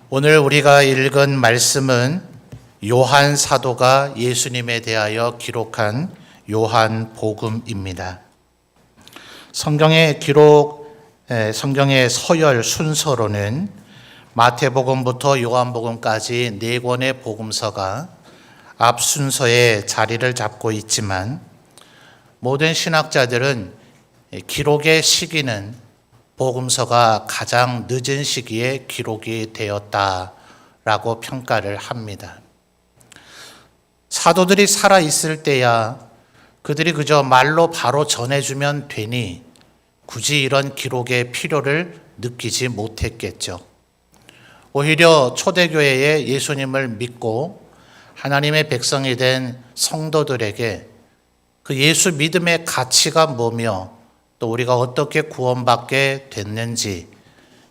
오늘 우리가 읽은 말씀은 요한 사도가 예수님에 대하여 기록한 요한 복음입니다. 성경의 서열 순서로는 마태복음부터 요한복음까지 4권의 복음서가 앞 순서에 자리를 잡고 있지만 모든 신학자들은 기록의 시기는 복음서가 가장 늦은 시기에 기록이 되었다라고 평가를 합니다. 사도들이 살아있을 때야 그들이 그저 말로 바로 전해주면 되니 굳이 이런 기록의 필요를 느끼지 못했겠죠. 오히려 초대교회에 예수님을 믿고 하나님의 백성이 된 성도들에게 그 예수 믿음의 가치가 뭐며 또 우리가 어떻게 구원받게 됐는지,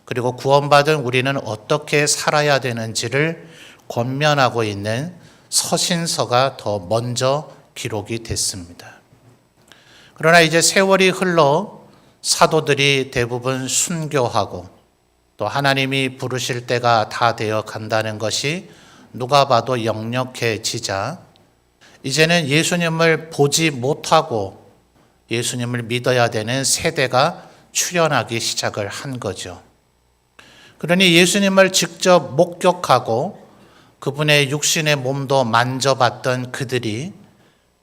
그리고 구원받은 우리는 어떻게 살아야 되는지를 권면하고 있는 서신서가 더 먼저 기록이 됐습니다. 그러나 이제 세월이 흘러 사도들이 대부분 순교하고 또 하나님이 부르실 때가 다 되어 간다는 것이 누가 봐도 역력해지자 이제는 예수님을 보지 못하고 예수님을 믿어야 되는 세대가 출현하기 시작을 한 거죠. 그러니 예수님을 직접 목격하고 그분의 육신의 몸도 만져봤던 그들이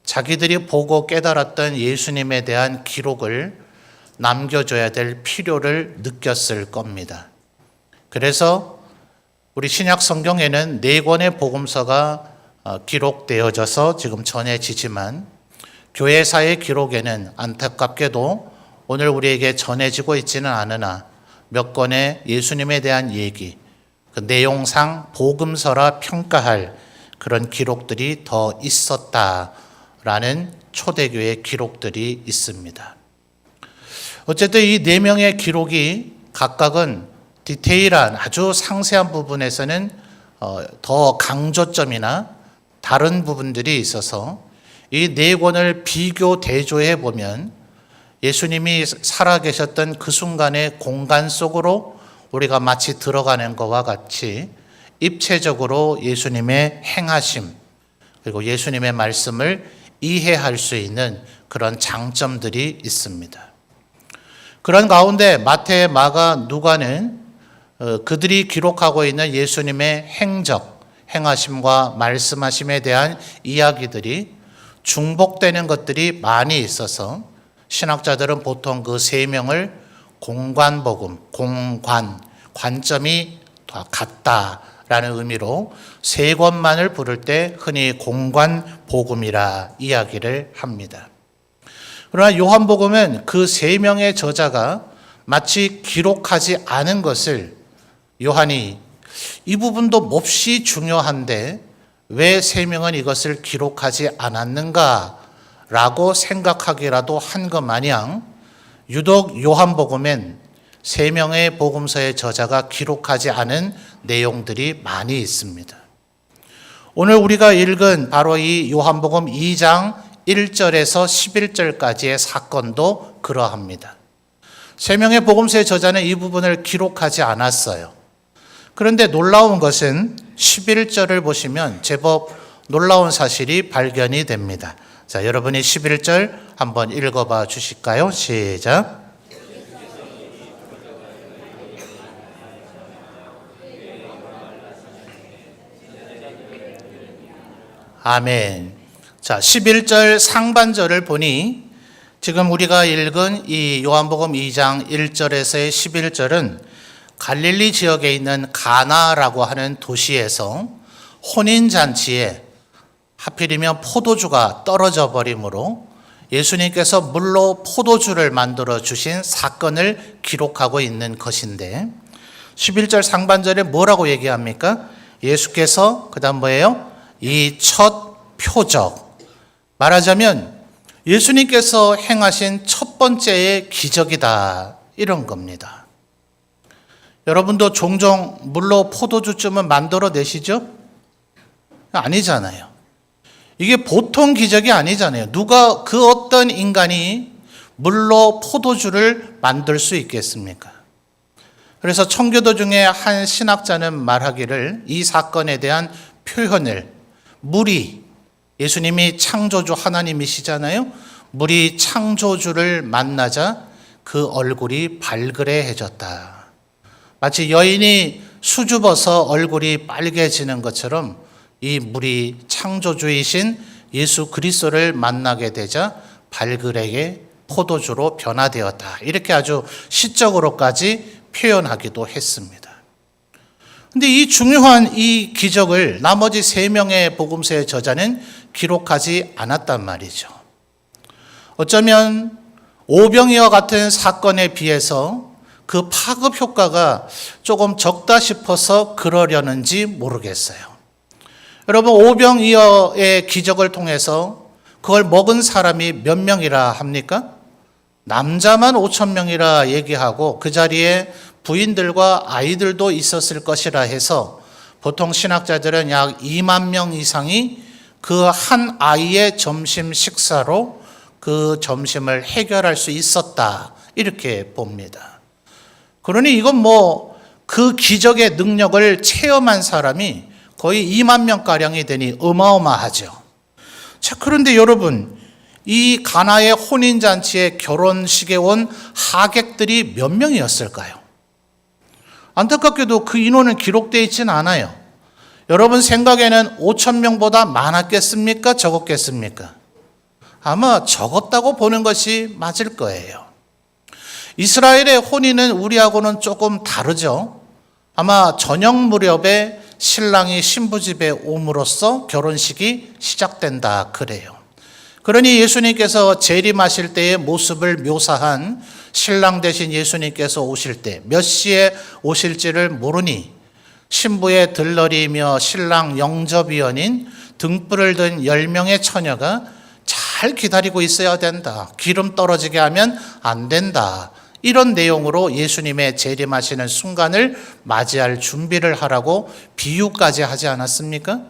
자기들이 보고 깨달았던 예수님에 대한 기록을 남겨줘야 될 필요를 느꼈을 겁니다. 그래서 우리 신약 성경에는 4권의 복음서가 기록되어져서 지금 전해지지만 교회사의 기록에는 안타깝게도 오늘 우리에게 전해지고 있지는 않으나 몇 권의 예수님에 대한 얘기, 그 내용상 복음서라 평가할 그런 기록들이 더 있었다라는 초대교회 기록들이 있습니다. 어쨌든 이 4명의 기록이 각각은 디테일한 아주 상세한 부분에서는 더 강조점이나 다른 부분들이 있어서 이 4권을 비교 대조해 보면 예수님이 살아계셨던 그 순간의 공간 속으로 우리가 마치 들어가는 것과 같이 입체적으로 예수님의 행하심 그리고 예수님의 말씀을 이해할 수 있는 그런 장점들이 있습니다. 그런 가운데 마태, 마가, 누가는 그들이 기록하고 있는 예수님의 행적, 행하심과 말씀하심에 대한 이야기들이 중복되는 것들이 많이 있어서 신학자들은 보통 그 3명을 공관복음, 관점이 같다라는 의미로 3권만을 부를 때 흔히 공관복음이라 이야기를 합니다. 그러나 요한복음은 그 3명의 저자가 마치 기록하지 않은 것을 요한이 이 부분도 몹시 중요한데 왜 3명은 이것을 기록하지 않았는가라고 생각하기라도 한 것 마냥 유독 요한복음엔 3명의 복음서의 저자가 기록하지 않은 내용들이 많이 있습니다. 오늘 우리가 읽은 바로 이 요한복음 2장 1절에서 11절까지의 사건도 그러합니다. 3명의 복음서의 저자는 이 부분을 기록하지 않았어요. 그런데 놀라운 것은 11절을 보시면 제법 놀라운 사실이 발견이 됩니다. 자, 여러분이 11절 한번 읽어봐 주실까요? 시작. 아멘. 자, 11절 상반절을 보니 지금 우리가 읽은 이 요한복음 2장 1절에서의 11절은 갈릴리 지역에 있는 가나라고 하는 도시에서 혼인잔치에 하필이면 포도주가 떨어져 버림으로 예수님께서 물로 포도주를 만들어 주신 사건을 기록하고 있는 것인데 11절 상반절에 뭐라고 얘기합니까? 예수께서 그 다음 뭐예요? 이 첫 표적, 말하자면 예수님께서 행하신 첫 번째의 기적이다 이런 겁니다. 여러분도 종종 물로 포도주쯤은 만들어 내시죠? 아니잖아요. 이게 보통 기적이 아니잖아요. 누가 그 어떤 인간이 물로 포도주를 만들 수 있겠습니까? 그래서 청교도 중에 한 신학자는 말하기를 이 사건에 대한 표현을 물이, 예수님이 창조주 하나님이시잖아요. 물이 창조주를 만나자 그 얼굴이 발그레해졌다. 마치 여인이 수줍어서 얼굴이 빨개지는 것처럼 이 물이 창조주이신 예수 그리스도를 만나게 되자 발그레게 포도주로 변화되었다. 이렇게 아주 시적으로까지 표현하기도 했습니다. 근데 이 중요한 이 기적을 나머지 3명의 복음서의 저자는 기록하지 않았단 말이죠. 어쩌면 오병이어 같은 사건에 비해서 그 파급 효과가 조금 적다 싶어서 그러려는지 모르겠어요. 여러분, 오병이어의 기적을 통해서 그걸 먹은 사람이 몇 명이라 합니까? 남자만 5,000명이라 얘기하고 그 자리에 부인들과 아이들도 있었을 것이라 해서 보통 신학자들은 약 2만 명 이상이 그 한 아이의 점심 식사로 그 점심을 해결할 수 있었다. 이렇게 봅니다. 그러니 이건 그 기적의 능력을 체험한 사람이 거의 2만 명가량이 되니 어마어마하죠. 자, 그런데 여러분, 이 가나의 혼인잔치에 결혼식에 온 하객들이 몇 명이었을까요? 안타깝게도 그 인원은 기록되어 있지는 않아요. 여러분 생각에는 5,000명보다 많았겠습니까? 적었겠습니까? 아마 적었다고 보는 것이 맞을 거예요. 이스라엘의 혼인은 우리하고는 조금 다르죠. 아마 저녁 무렵에 신랑이 신부 집에 옴으로써 결혼식이 시작된다 그래요. 그러니 예수님께서 재림하실 때의 모습을 묘사한 신랑 대신 예수님께서 오실 때 몇 시에 오실지를 모르니 신부의 들러리이며 신랑 영접위원인 등불을 든 10명의 처녀가 잘 기다리고 있어야 된다. 기름 떨어지게 하면 안 된다. 이런 내용으로 예수님의 재림하시는 순간을 맞이할 준비를 하라고 비유까지 하지 않았습니까?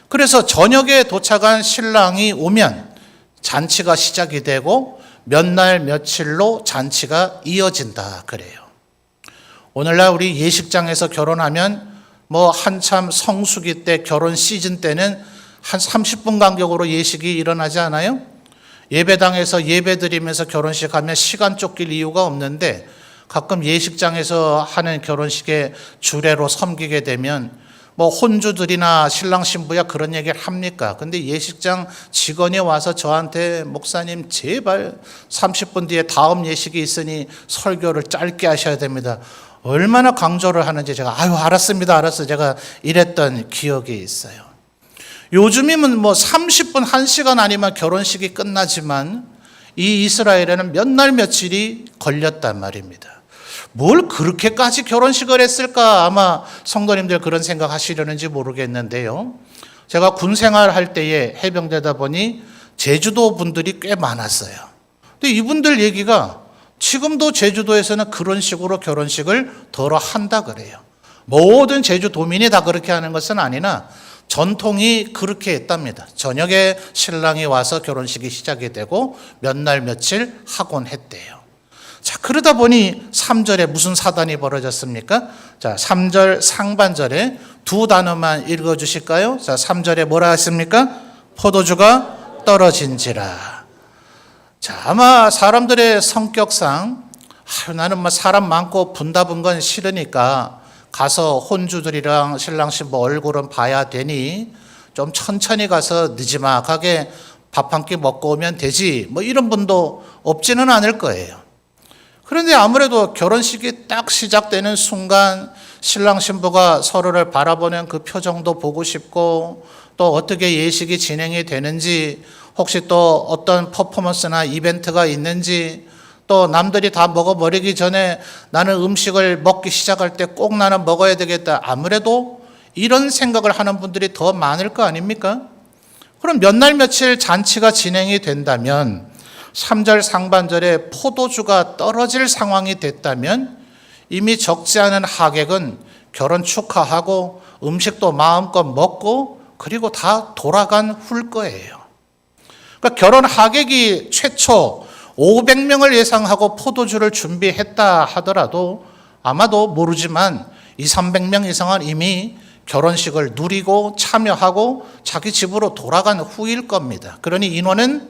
그래서 저녁에 도착한 신랑이 오면 잔치가 시작이 되고 몇 날 며칠로 잔치가 이어진다 그래요. 오늘날 우리 예식장에서 결혼하면 한참 성수기 때 결혼 시즌 때는 한 30분 간격으로 예식이 일어나지 않아요? 예배당에서 예배 드리면서 결혼식 하면 시간 쫓길 이유가 없는데 가끔 예식장에서 하는 결혼식에 주례로 섬기게 되면 혼주들이나 신랑 신부야 그런 얘기를 합니까? 근데 예식장 직원이 와서 저한테 목사님 제발 30분 뒤에 다음 예식이 있으니 설교를 짧게 하셔야 됩니다. 얼마나 강조를 하는지 제가 알았습니다. 알았어요. 제가 이랬던 기억이 있어요. 요즘이면 30분 1시간 아니면 결혼식이 끝나지만 이 이스라엘에는 몇 날 며칠이 걸렸단 말입니다. 뭘 그렇게까지 결혼식을 했을까? 아마 성도님들 그런 생각 하시려는지 모르겠는데요. 제가 군 생활할 때에 해병대다 보니 제주도 분들이 꽤 많았어요. 근데 이분들 얘기가 지금도 제주도에서는 그런 식으로 결혼식을 덜어 한다 그래요. 모든 제주도민이 다 그렇게 하는 것은 아니나 전통이 그렇게 했답니다. 저녁에 신랑이 와서 결혼식이 시작이 되고 몇 날 며칠 하곤 했대요. 자, 그러다 보니 3절에 무슨 사단이 벌어졌습니까? 자, 3절 상반절에 두 단어만 읽어 주실까요? 자, 3절에 뭐라 했습니까? 포도주가 떨어진지라. 자, 아마 사람들의 성격상 나는 사람 많고 분다분 건 싫으니까 가서 혼주들이랑 신랑 신부 얼굴은 봐야 되니 좀 천천히 가서 느지막하게 밥 한 끼 먹고 오면 되지. 이런 분도 없지는 않을 거예요. 그런데 아무래도 결혼식이 딱 시작되는 순간 신랑 신부가 서로를 바라보는 그 표정도 보고 싶고 또 어떻게 예식이 진행이 되는지 혹시 또 어떤 퍼포먼스나 이벤트가 있는지 또 남들이 다 먹어버리기 전에 나는 음식을 먹기 시작할 때 꼭 나는 먹어야 되겠다. 아무래도 이런 생각을 하는 분들이 더 많을 거 아닙니까? 그럼 몇 날 며칠 잔치가 진행이 된다면 3절 상반절에 포도주가 떨어질 상황이 됐다면 이미 적지 않은 하객은 결혼 축하하고 음식도 마음껏 먹고 그리고 다 돌아간 후일 거예요. 그러니까 결혼 하객이 최초 500명을 예상하고 포도주를 준비했다 하더라도 아마도 모르지만 200~300명 이상은 이미 결혼식을 누리고 참여하고 자기 집으로 돌아간 후일 겁니다. 그러니 인원은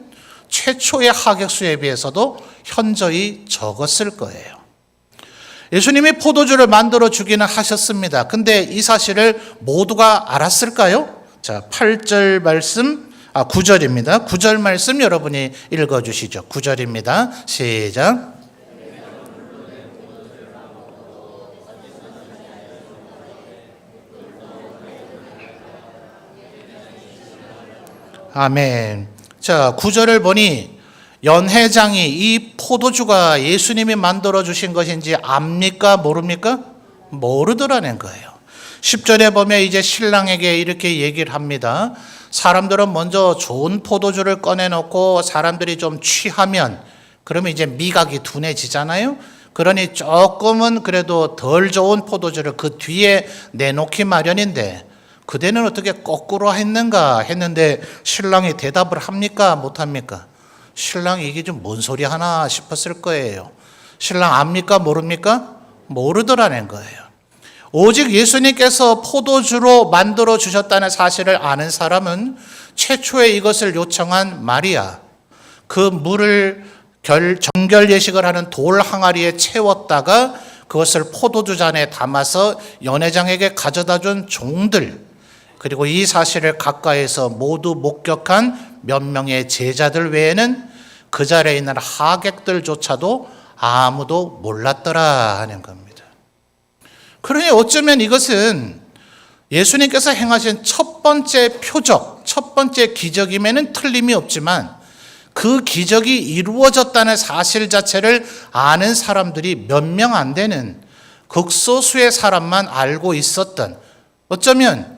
최초의 하객수에 비해서도 현저히 적었을 거예요. 예수님이 포도주를 만들어 주기는 하셨습니다. 근데 이 사실을 모두가 알았을까요? 자, 8절 말씀, 9절입니다. 9절 말씀 여러분이 읽어주시죠. 9절입니다. 시작. 아멘. 자, 9절을 보니 연회장이 이 포도주가 예수님이 만들어 주신 것인지 압니까? 모릅니까? 모르더라는 거예요. 10절에 보면 이제 신랑에게 이렇게 얘기를 합니다. 사람들은 먼저 좋은 포도주를 꺼내놓고 사람들이 좀 취하면 그러면 이제 미각이 둔해지잖아요. 그러니 조금은 그래도 덜 좋은 포도주를 그 뒤에 내놓기 마련인데 그대는 어떻게 거꾸로 했는가 했는데 신랑이 대답을 합니까? 못합니까? 신랑이 이게 좀 뭔 소리 하나 싶었을 거예요. 신랑 압니까? 모릅니까? 모르더라는 거예요. 오직 예수님께서 포도주로 만들어 주셨다는 사실을 아는 사람은 최초에 이것을 요청한 마리아, 그 물을 정결 예식을 하는 돌 항아리에 채웠다가 그것을 포도주 잔에 담아서 연회장에게 가져다 준 종들, 그리고 이 사실을 가까이서 모두 목격한 몇 명의 제자들 외에는 그 자리에 있는 하객들조차도 아무도 몰랐더라 하는 겁니다. 그러니 어쩌면 이것은 예수님께서 행하신 첫 번째 표적, 첫 번째 기적임에는 틀림이 없지만 그 기적이 이루어졌다는 사실 자체를 아는 사람들이 몇 명 안 되는 극소수의 사람만 알고 있었던, 어쩌면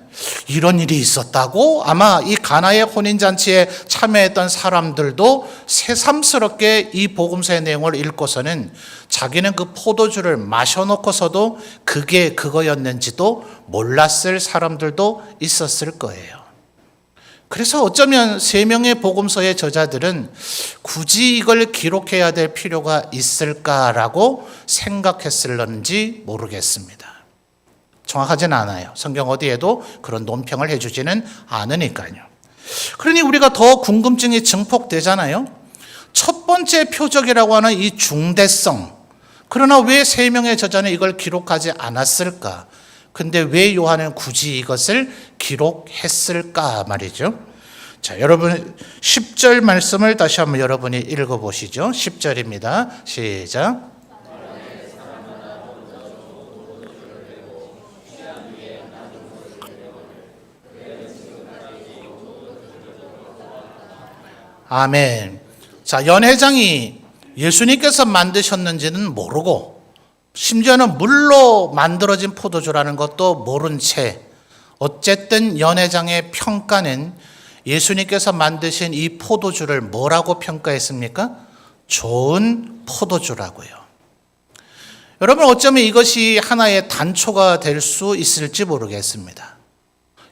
이런 일이 있었다고 아마 이 가나의 혼인잔치에 참여했던 사람들도 새삼스럽게 이 복음서의 내용을 읽고서는 자기는 그 포도주를 마셔놓고서도 그게 그거였는지도 몰랐을 사람들도 있었을 거예요. 그래서 어쩌면 세 명의 복음서의 저자들은 굳이 이걸 기록해야 될 필요가 있을까라고 생각했을런지 모르겠습니다. 정확하지는 않아요. 성경 어디에도 그런 논평을 해주지는 않으니까요. 그러니 우리가 더 궁금증이 증폭되잖아요. 첫 번째 표적이라고 하는 이 중대성, 그러나 왜 세 명의 저자는 이걸 기록하지 않았을까? 근데 왜 요한은 굳이 이것을 기록했을까 말이죠. 자, 여러분 10절 말씀을 다시 한번 여러분이 읽어보시죠. 10절입니다. 시작. 아멘. 자, 연회장이 예수님께서 만드셨는지는 모르고 심지어는 물로 만들어진 포도주라는 것도 모른 채 어쨌든 연회장의 평가는 예수님께서 만드신 이 포도주를 뭐라고 평가했습니까? 좋은 포도주라고요. 여러분 어쩌면 이것이 하나의 단초가 될 수 있을지 모르겠습니다.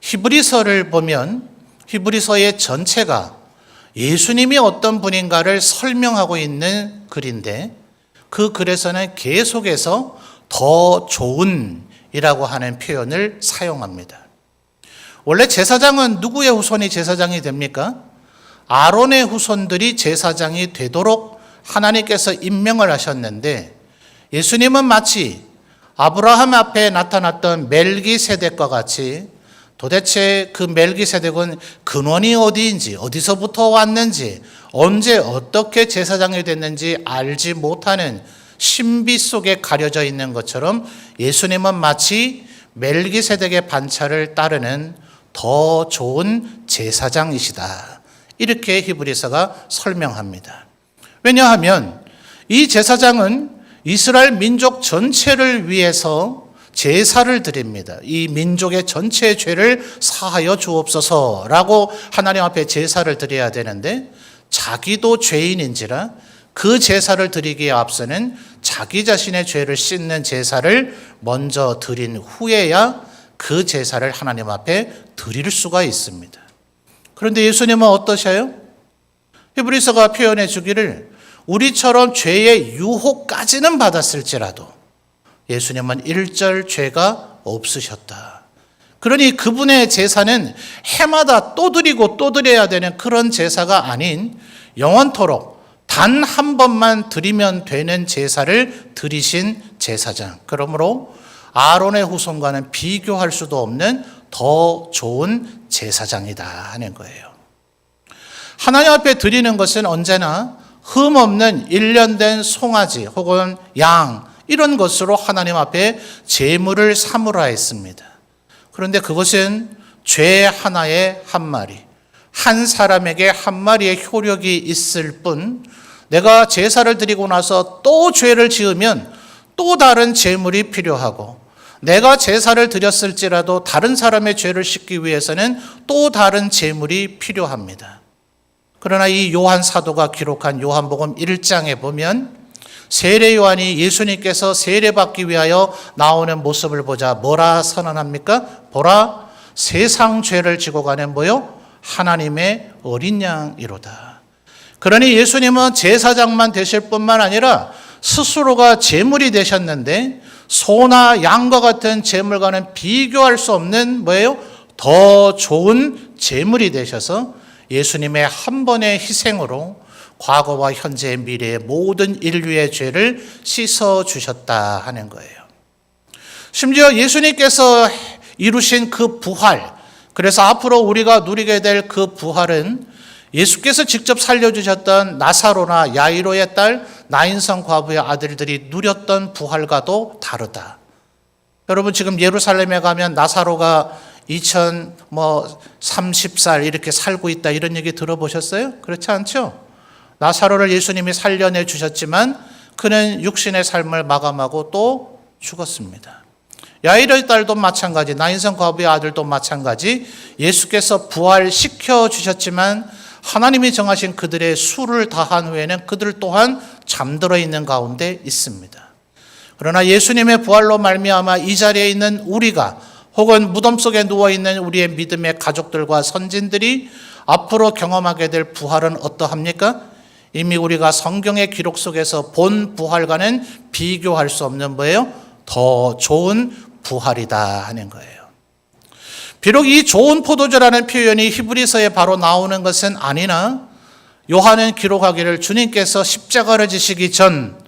히브리서를 보면 히브리서의 전체가 예수님이 어떤 분인가를 설명하고 있는 글인데 그 글에서는 계속해서 더 좋은이라고 하는 표현을 사용합니다. 원래 제사장은 누구의 후손이 제사장이 됩니까? 아론의 후손들이 제사장이 되도록 하나님께서 임명을 하셨는데 예수님은 마치 아브라함 앞에 나타났던 멜기세덱과 같이 도대체 그 멜기세덱은 근원이 어디인지, 어디서부터 왔는지, 언제 어떻게 제사장이 됐는지 알지 못하는 신비 속에 가려져 있는 것처럼 예수님은 마치 멜기세덱의 반차를 따르는 더 좋은 제사장이시다. 이렇게 히브리서가 설명합니다. 왜냐하면 이 제사장은 이스라엘 민족 전체를 위해서 제사를 드립니다. 이 민족의 전체의 죄를 사하여 주옵소서라고 하나님 앞에 제사를 드려야 되는데 자기도 죄인인지라 그 제사를 드리기에 앞서는 자기 자신의 죄를 씻는 제사를 먼저 드린 후에야 그 제사를 하나님 앞에 드릴 수가 있습니다. 그런데 예수님은 어떠셔요? 히브리서가 표현해 주기를 우리처럼 죄의 유혹까지는 받았을지라도 예수님은 일절 죄가 없으셨다. 그러니 그분의 제사는 해마다 또 드리고 또 드려야 되는 그런 제사가 아닌 영원토록 단 한 번만 드리면 되는 제사를 드리신 제사장. 그러므로 아론의 후손과는 비교할 수도 없는 더 좋은 제사장이다 하는 거예요. 하나님 앞에 드리는 것은 언제나 흠 없는 일련된 송아지 혹은 양 이런 것으로 하나님 앞에 제물을 삼으라 했습니다. 그런데 그것은 죄 하나에 한 마리, 한 사람에게 한 마리의 효력이 있을 뿐 내가 제사를 드리고 나서 또 죄를 지으면 또 다른 제물이 필요하고 내가 제사를 드렸을지라도 다른 사람의 죄를 씻기 위해서는 또 다른 제물이 필요합니다. 그러나 이 요한 사도가 기록한 요한복음 1장에 보면 세례 요한이 예수님께서 세례받기 위하여 나오는 모습을 보자 뭐라 선언합니까? 보라, 세상 죄를 지고 가는 뭐요? 하나님의 어린 양이로다. 그러니 예수님은 제사장만 되실 뿐만 아니라 스스로가 제물이 되셨는데 소나 양과 같은 제물과는 비교할 수 없는 뭐예요? 더 좋은 제물이 되셔서 예수님의 한 번의 희생으로 과거와 현재 미래의 모든 인류의 죄를 씻어주셨다 하는 거예요. 심지어 예수님께서 이루신 그 부활, 그래서 앞으로 우리가 누리게 될 그 부활은 예수께서 직접 살려주셨던 나사로나 야이로의 딸 나인성 과부의 아들들이 누렸던 부활과도 다르다. 여러분 지금 예루살렘에 가면 나사로가 2030살 이렇게 살고 있다 이런 얘기 들어보셨어요? 그렇지 않죠? 나사로를 예수님이 살려내 주셨지만 그는 육신의 삶을 마감하고 또 죽었습니다. 야이로의 딸도 마찬가지, 나인성 과부의 아들도 마찬가지, 예수께서 부활시켜 주셨지만 하나님이 정하신 그들의 수를 다한 후에는 그들 또한 잠들어 있는 가운데 있습니다. 그러나 예수님의 부활로 말미암아 이 자리에 있는 우리가 혹은 무덤 속에 누워있는 우리의 믿음의 가족들과 선진들이 앞으로 경험하게 될 부활은 어떠합니까? 이미 우리가 성경의 기록 속에서 본 부활과는 비교할 수 없는 뭐예요? 더 좋은 부활이다 하는 거예요. 비록 이 좋은 포도주라는 표현이 히브리서에 바로 나오는 것은 아니나 요한은 기록하기를 주님께서 십자가를 지시기 전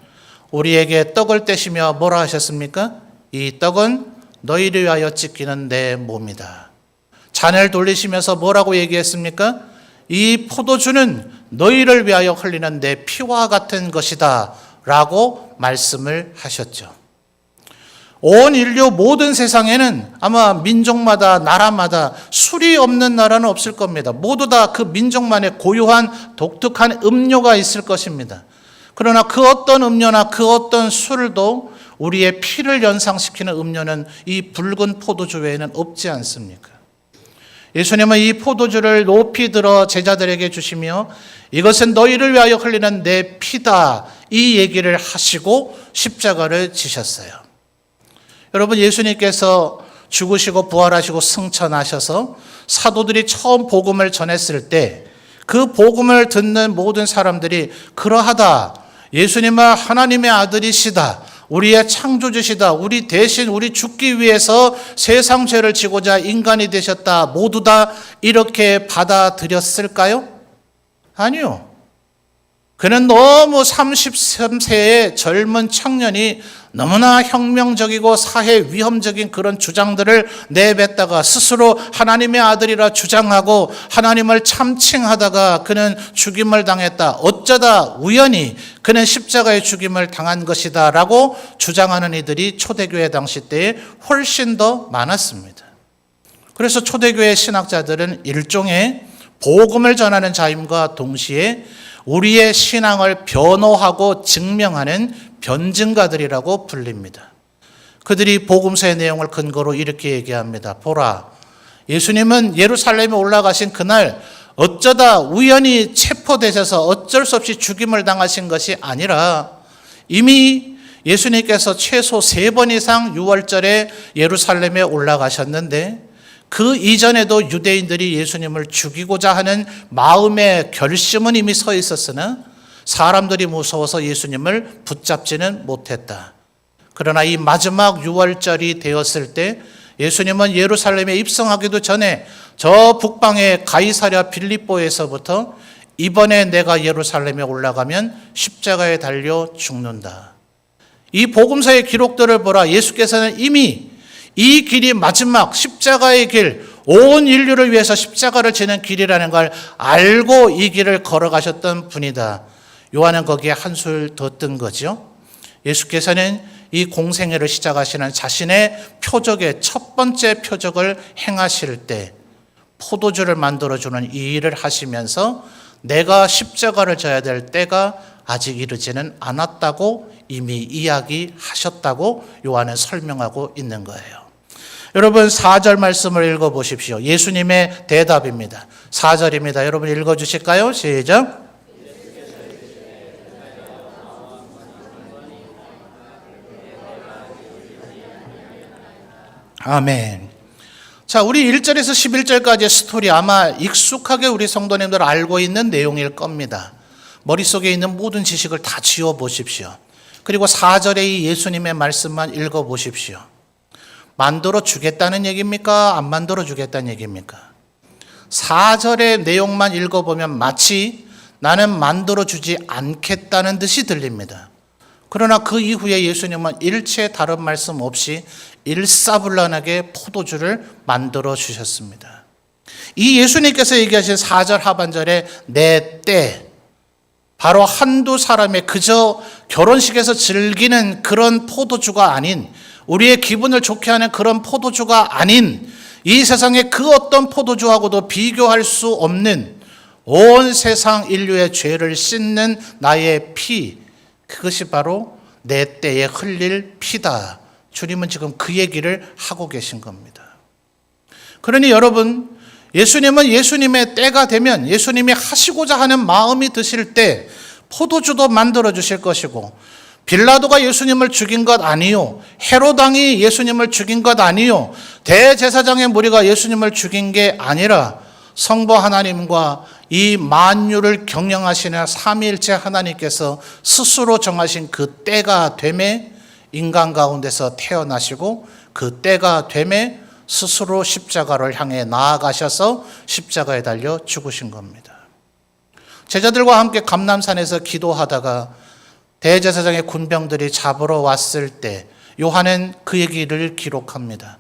우리에게 떡을 떼시며 뭐라 하셨습니까? 이 떡은 너희를 위하여 찢기는 내 몸이다. 잔을 돌리시면서 뭐라고 얘기했습니까? 이 포도주는 너희를 위하여 흘리는 내 피와 같은 것이다 라고 말씀을 하셨죠. 온 인류 모든 세상에는 아마 민족마다 나라마다 술이 없는 나라는 없을 겁니다. 모두 다 그 민족만의 고유한 독특한 음료가 있을 것입니다. 그러나 그 어떤 음료나 그 어떤 술도 우리의 피를 연상시키는 음료는 이 붉은 포도주 외에는 없지 않습니까? 예수님은 이 포도주를 높이 들어 제자들에게 주시며 이것은 너희를 위하여 흘리는 내 피다 이 얘기를 하시고 십자가를 지셨어요. 여러분 예수님께서 죽으시고 부활하시고 승천하셔서 사도들이 처음 복음을 전했을 때 그 복음을 듣는 모든 사람들이 그러하다. 예수님은 하나님의 아들이시다. 우리의 창조주시다. 우리 대신 우리 죽기 위해서 세상 죄를 지고자 인간이 되셨다. 모두 다 이렇게 받아들였을까요? 아니요. 그는 너무 33세의 젊은 청년이 너무나 혁명적이고 사회 위험적인 그런 주장들을 내뱉다가 스스로 하나님의 아들이라 주장하고 하나님을 참칭하다가 그는 죽임을 당했다. 어쩌다 우연히 그는 십자가의 죽임을 당한 것이다 라고 주장하는 이들이 초대교회 당시 때에 훨씬 더 많았습니다. 그래서 초대교회 신학자들은 일종의 복음을 전하는 자임과 동시에 우리의 신앙을 변호하고 증명하는 변증가들이라고 불립니다. 그들이 복음서의 내용을 근거로 이렇게 얘기합니다. 보라, 예수님은 예루살렘에 올라가신 그날 어쩌다 우연히 체포되셔서 어쩔 수 없이 죽임을 당하신 것이 아니라 이미 예수님께서 최소 3번 이상 6월절에 예루살렘에 올라가셨는데 그 이전에도 유대인들이 예수님을 죽이고자 하는 마음의 결심은 이미 서 있었으나 사람들이 무서워서 예수님을 붙잡지는 못했다. 그러나 이 마지막 6월절이 되었을 때 예수님은 예루살렘에 입성하기도 전에 저 북방의 가이사랴 빌립보에서부터 이번에 내가 예루살렘에 올라가면 십자가에 달려 죽는다. 이 복음서의 기록들을 보라. 예수께서는 이미 이 길이 마지막 십자가의 길, 온 인류를 위해서 십자가를 지는 길이라는 걸 알고 이 길을 걸어가셨던 분이다. 요한은 거기에 한술 더 뜬 거죠. 예수께서는 이 공생애를 시작하시는 자신의 표적의 첫 번째 표적을 행하실 때 포도주를 만들어주는 이 일을 하시면서 내가 십자가를 져야 될 때가 아직 이르지는 않았다고 이미 이야기하셨다고 요한은 설명하고 있는 거예요. 여러분 4절 말씀을 읽어보십시오. 예수님의 대답입니다. 4절입니다. 여러분 읽어주실까요? 시작. 아멘. 자, 우리 1절에서 11절까지의 스토리 아마 익숙하게 우리 성도님들 알고 있는 내용일 겁니다. 머릿속에 있는 모든 지식을 다 지워보십시오. 그리고 4절의 이 예수님의 말씀만 읽어보십시오. 만들어 주겠다는 얘기입니까? 안 만들어 주겠다는 얘기입니까? 4절의 내용만 읽어보면 마치 나는 만들어 주지 않겠다는 듯이 들립니다. 그러나 그 이후에 예수님은 일체 다른 말씀 없이 일사불란하게 포도주를 만들어 주셨습니다. 이 예수님께서 얘기하신 4절 하반절에 내 때, 바로 한두 사람의 그저 결혼식에서 즐기는 그런 포도주가 아닌, 우리의 기분을 좋게 하는 그런 포도주가 아닌, 이 세상의 그 어떤 포도주하고도 비교할 수 없는 온 세상 인류의 죄를 씻는 나의 피, 그것이 바로 내 때에 흘릴 피다. 주님은 지금 그 얘기를 하고 계신 겁니다. 그러니 여러분, 예수님은 예수님의 때가 되면 예수님이 하시고자 하는 마음이 드실 때 포도주도 만들어 주실 것이고, 빌라도가 예수님을 죽인 것 아니요, 헤롯 왕이 예수님을 죽인 것 아니요, 대제사장의 무리가 예수님을 죽인 게 아니라 성부 하나님과 이 만유를 경영하시는 삼위일체 하나님께서 스스로 정하신 그 때가 되매 인간 가운데서 태어나시고, 그 때가 되매 스스로 십자가를 향해 나아가셔서 십자가에 달려 죽으신 겁니다. 제자들과 함께 감람산에서 기도하다가 대제사장의 군병들이 잡으러 왔을 때 요한은 그 얘기를 기록합니다.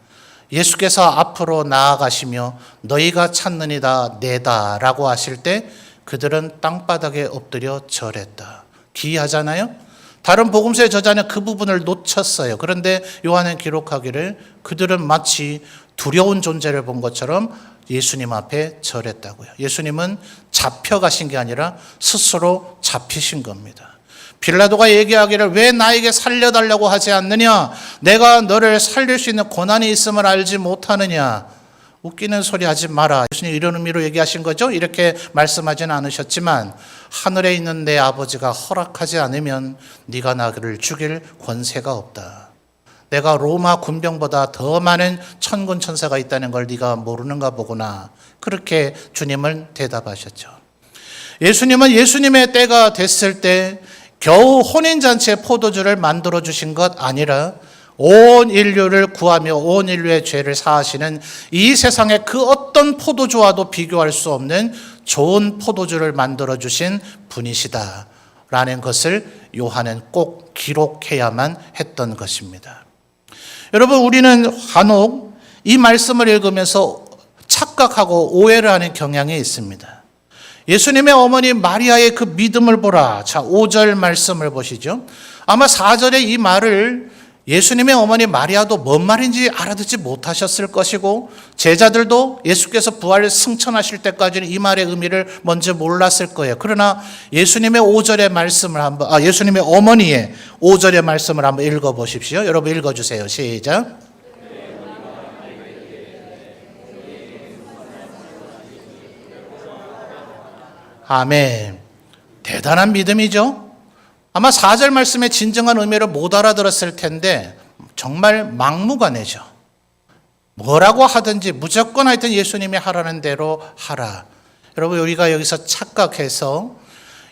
예수께서 앞으로 나아가시며 너희가 찾느니다 내다 라고 하실 때 그들은 땅바닥에 엎드려 절했다. 기이하잖아요. 다른 복음서의 저자는 그 부분을 놓쳤어요. 그런데 요한은 기록하기를 그들은 마치 두려운 존재를 본 것처럼 예수님 앞에 절했다고요. 예수님은 잡혀가신 게 아니라 스스로 잡히신 겁니다. 빌라도가 얘기하기를 왜 나에게 살려달라고 하지 않느냐? 내가 너를 살릴 수 있는 고난이 있음을 알지 못하느냐? 웃기는 소리 하지 마라. 예수님 이런 의미로 얘기하신 거죠? 이렇게 말씀하지는 않으셨지만 하늘에 있는 내 아버지가 허락하지 않으면 네가 나를 죽일 권세가 없다. 내가 로마 군병보다 더 많은 천군 천사가 있다는 걸 네가 모르는가 보구나. 그렇게 주님은 대답하셨죠. 예수님은 예수님의 때가 됐을 때 겨우 혼인잔치의 포도주를 만들어 주신 것 아니라 온 인류를 구하며 온 인류의 죄를 사하시는 이 세상의 그 어떤 포도주와도 비교할 수 없는 좋은 포도주를 만들어 주신 분이시다 라는 것을 요한은 꼭 기록해야만 했던 것입니다. 여러분, 우리는 간혹 이 말씀을 읽으면서 착각하고 오해를 하는 경향이 있습니다. 예수님의 어머니 마리아의 그 믿음을 보라. 자, 5절 말씀을 보시죠. 아마 4절의 이 말을 예수님의 어머니 마리아도 뭔 말인지 알아듣지 못하셨을 것이고, 제자들도 예수께서 부활을 승천하실 때까지는 이 말의 의미를 먼저 몰랐을 거예요. 그러나 예수님의 5절의 말씀을 예수님의 어머니의 5절의 말씀을 한번 읽어 보십시오. 여러분 읽어 주세요. 시작. 아멘. 대단한 믿음이죠. 아마 4절 말씀의 진정한 의미를 못 알아들었을 텐데 정말 막무가내죠. 뭐라고 하든지 무조건 하여튼 예수님이 하라는 대로 하라. 여러분, 우리가 여기서 착각해서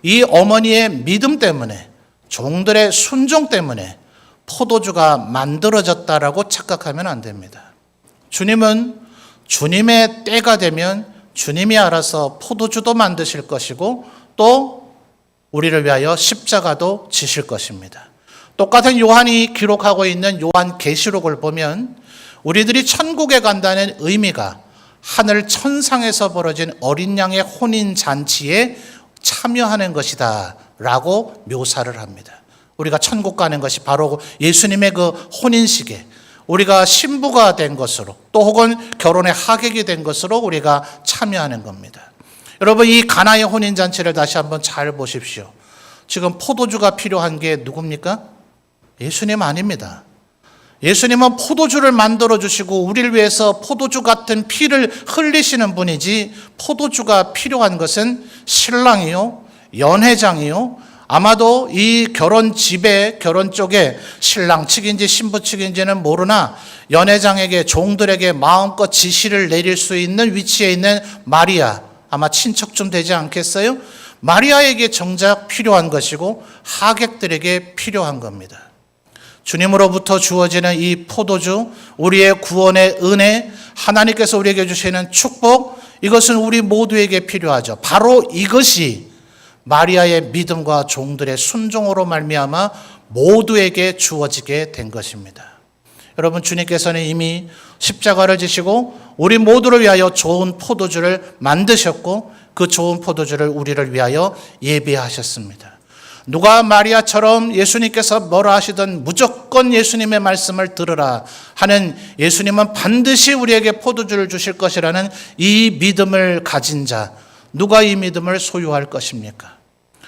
이 어머니의 믿음 때문에, 종들의 순종 때문에 포도주가 만들어졌다라고 착각하면 안 됩니다. 주님은 주님의 때가 되면 주님이 알아서 포도주도 만드실 것이고 또 우리를 위하여 십자가도 지실 것입니다. 똑같은 요한이 기록하고 있는 요한계시록을 보면 우리들이 천국에 간다는 의미가 하늘 천상에서 벌어진 어린 양의 혼인 잔치에 참여하는 것이다 라고 묘사를 합니다. 우리가 천국 가는 것이 바로 예수님의 그 혼인식에 우리가 신부가 된 것으로 또 혹은 결혼의 하객이 된 것으로 우리가 참여하는 겁니다. 여러분, 이 가나의 혼인잔치를 다시 한번 잘 보십시오. 지금 포도주가 필요한 게 누굽니까? 예수님 아닙니다. 예수님은 포도주를 만들어 주시고 우리를 위해서 포도주 같은 피를 흘리시는 분이지, 포도주가 필요한 것은 신랑이요, 연회장이요, 아마도 이 결혼 집에, 결혼 쪽에 신랑 측인지 신부 측인지는 모르나 연회장에게, 종들에게 마음껏 지시를 내릴 수 있는 위치에 있는 마리아, 아마 친척 좀 되지 않겠어요? 마리아에게 정작 필요한 것이고 하객들에게 필요한 겁니다. 주님으로부터 주어지는 이 포도주, 우리의 구원의 은혜, 하나님께서 우리에게 주시는 축복, 이것은 우리 모두에게 필요하죠. 바로 이것이 마리아의 믿음과 종들의 순종으로 말미암아 모두에게 주어지게 된 것입니다. 여러분, 주님께서는 이미 십자가를 지시고 우리 모두를 위하여 좋은 포도주를 만드셨고 그 좋은 포도주를 우리를 위하여 예비하셨습니다. 누가 마리아처럼 예수님께서 뭐라 하시든 무조건 예수님의 말씀을 들으라 하는, 예수님은 반드시 우리에게 포도주를 주실 것이라는 이 믿음을 가진 자, 누가 이 믿음을 소유할 것입니까?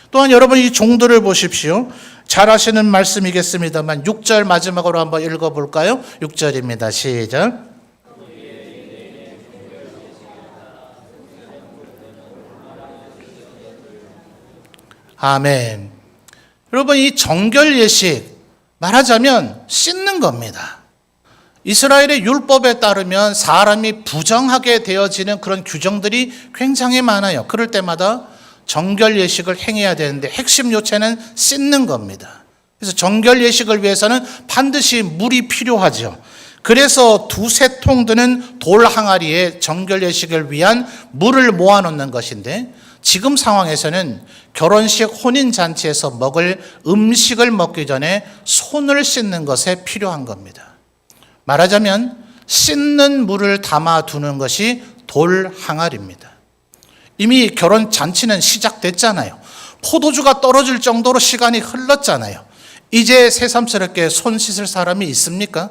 또한 여러분, 이 종들을 보십시오. 잘 아시는 말씀이겠습니다만 6절 마지막으로 한번 읽어볼까요? 6절입니다. 시작. 아멘. 여러분, 이 정결 예식, 말하자면 씻는 겁니다. 이스라엘의 율법에 따르면 사람이 부정하게 되어지는 그런 규정들이 굉장히 많아요. 그럴 때마다 정결 예식을 행해야 되는데 핵심 요체는 씻는 겁니다. 그래서 정결 예식을 위해서는 반드시 물이 필요하죠. 그래서 2-3통 드는 돌 항아리에 정결 예식을 위한 물을 모아놓는 것인데, 지금 상황에서는 결혼식 혼인잔치에서 먹을 음식을 먹기 전에 손을 씻는 것에 필요한 겁니다. 말하자면 씻는 물을 담아두는 것이 돌 항아리입니다. 이미 결혼 잔치는 시작됐잖아요. 포도주가 떨어질 정도로 시간이 흘렀잖아요. 이제 새삼스럽게 손 씻을 사람이 있습니까?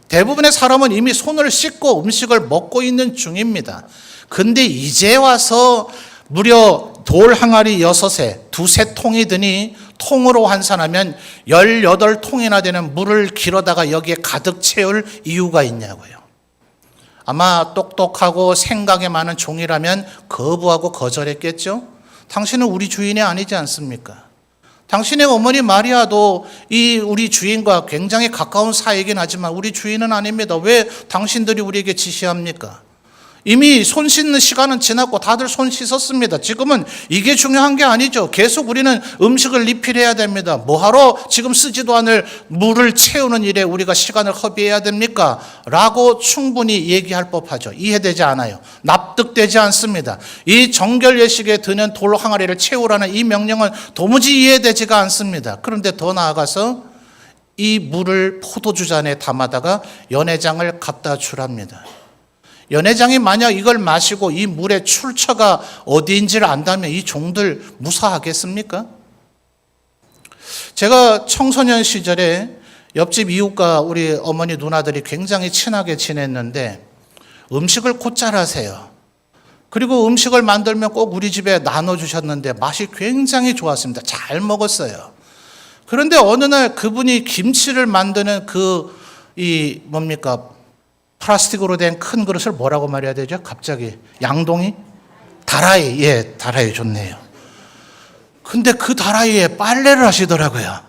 대부분의 사람은 이미 손을 씻고 음식을 먹고 있는 중입니다. 근데 이제 와서 무려 돌 항아리 6에 2-3통이 드니 통으로 환산하면 18통이나 되는 물을 길어다가 여기에 가득 채울 이유가 있냐고요. 아마 똑똑하고 생각이 많은 종이라면 거부하고 거절했겠죠. 당신은 우리 주인이 아니지 않습니까? 당신의 어머니 마리아도 이 우리 주인과 굉장히 가까운 사이이긴 하지만 우리 주인은 아닙니다. 왜 당신들이 우리에게 지시합니까? 이미 손 씻는 시간은 지났고 다들 손 씻었습니다. 지금은 이게 중요한 게 아니죠. 계속 우리는 음식을 리필해야 됩니다. 뭐하러 지금 쓰지도 않을 물을 채우는 일에 우리가 시간을 허비해야 됩니까? 라고 충분히 얘기할 법하죠. 이해되지 않아요. 납득되지 않습니다. 이 정결 예식에 드는 돌 항아리를 채우라는 이 명령은 도무지 이해되지가 않습니다. 그런데 더 나아가서 이 물을 포도주 잔에 담아다가 연회장을 갖다 주랍니다. 연회장이 만약 이걸 마시고 이 물의 출처가 어디인지를 안다면 이 종들 무사하겠습니까? 제가 청소년 시절에 옆집 이웃과 우리 어머니 누나들이 굉장히 친하게 지냈는데 음식을 곧잘 하세요. 그리고 음식을 만들면 꼭 우리 집에 나눠주셨는데 맛이 굉장히 좋았습니다. 잘 먹었어요. 그런데 어느 날 그분이 김치를 만드는 플라스틱으로 된 큰 그릇을 뭐라고 말해야 되죠? 갑자기 양동이? 다라이. 예, 다라이 좋네요. 근데 그 다라이에 빨래를 하시더라고요.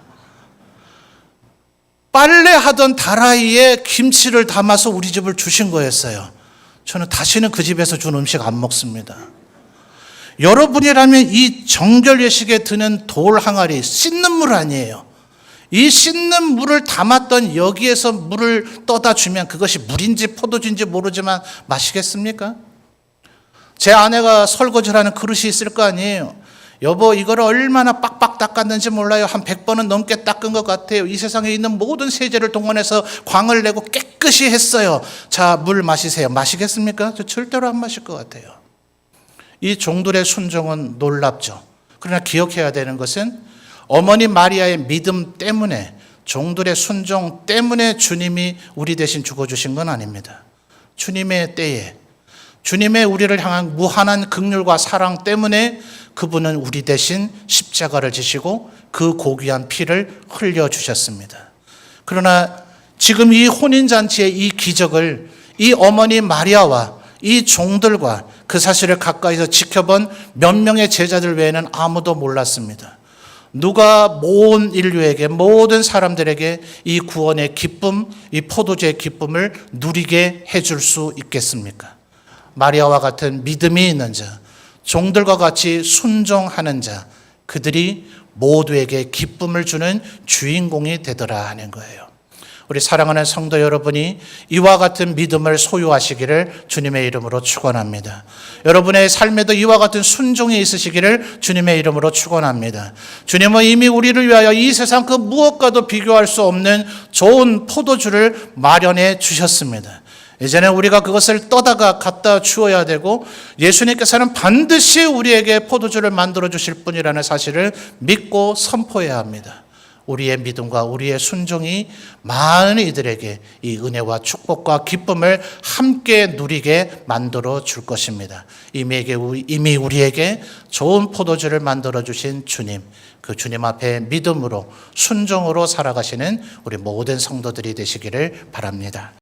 빨래하던 다라이에 김치를 담아서 우리 집을 주신 거였어요. 저는 다시는 그 집에서 준 음식 안 먹습니다. 여러분이라면 이 정결 예식에 드는 돌 항아리, 씻는 물 아니에요. 이 씻는 물을 담았던 여기에서 물을 떠다 주면 그것이 물인지 포도주인지 모르지만 마시겠습니까? 제 아내가 설거지를 하는 그릇이 있을 거 아니에요. 여보, 이거를 얼마나 빡빡 닦았는지 몰라요. 한 100번은 넘게 닦은 것 같아요. 이 세상에 있는 모든 세제를 동원해서 광을 내고 깨끗이 했어요. 자, 물 마시세요. 마시겠습니까? 저 절대로 안 마실 것 같아요. 이 종들의 순종은 놀랍죠. 그러나 기억해야 되는 것은 어머니 마리아의 믿음 때문에, 종들의 순종 때문에 주님이 우리 대신 죽어주신 건 아닙니다. 주님의 때에, 주님의 우리를 향한 무한한 긍휼과 사랑 때문에 그분은 우리 대신 십자가를 지시고 그 고귀한 피를 흘려주셨습니다. 그러나 지금 이 혼인잔치의 이 기적을 이 어머니 마리아와 이 종들과 그 사실을 가까이서 지켜본 몇 명의 제자들 외에는 아무도 몰랐습니다. 누가 모든 인류에게, 모든 사람들에게 이 구원의 기쁨, 이 포도주의 기쁨을 누리게 해줄 수 있겠습니까? 마리아와 같은 믿음이 있는 자, 종들과 같이 순종하는 자, 그들이 모두에게 기쁨을 주는 주인공이 되더라 하는 거예요. 우리 사랑하는 성도 여러분이 이와 같은 믿음을 소유하시기를 주님의 이름으로 축원합니다. 여러분의 삶에도 이와 같은 순종이 있으시기를 주님의 이름으로 축원합니다. 주님은 이미 우리를 위하여 이 세상 그 무엇과도 비교할 수 없는 좋은 포도주를 마련해 주셨습니다. 이제는 우리가 그것을 떠다가 갖다 주어야 되고, 예수님께서는 반드시 우리에게 포도주를 만들어 주실 분이라는 사실을 믿고 선포해야 합니다. 우리의 믿음과 우리의 순종이 많은 이들에게 이 은혜와 축복과 기쁨을 함께 누리게 만들어 줄 것입니다. 이미 우리에게 좋은 포도주를 만들어 주신 주님, 그 주님 앞에 믿음으로 순종으로 살아가시는 우리 모든 성도들이 되시기를 바랍니다.